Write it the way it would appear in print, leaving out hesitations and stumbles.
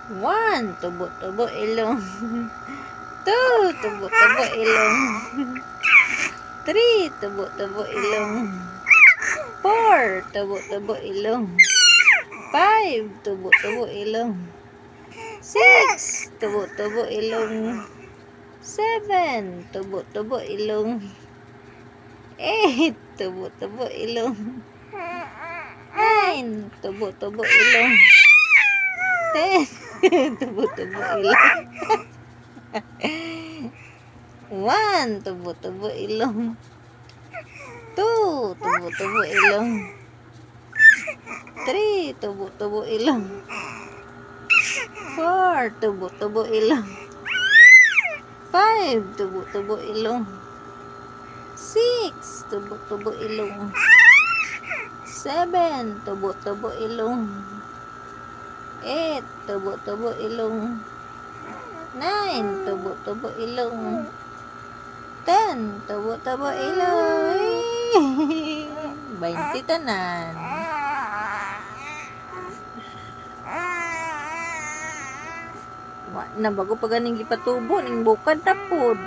1, tubo-tubo ilong. 2, tubo-tubo ilong. 3, tubo-tubo ilong. 4, tubo-tubo ilong. 5, tubo-tubo ilong. 6, tubo-tubo ilong. 7, tubo-tubo ilong. 8, tubo-tubo ilong. 9, tubo-tubo ilong. 10, tubo-tubo ilong. 1, tubo-tubo ilong. 2, tubo-tubo ilong. 3, tubo-tubo ilong. 4, tubo-tubo ilong. 5, tubo-tubo ilong. 6, tubo-tubo ilong. 7, tubo-tubo ilong. 8, tubo-tubo ilong. 9, tubo-tubo ilong. 10, tubo-tubo ilong. 20 tanan. Wa na bago pa ganing gipatubo ning bukad tapod.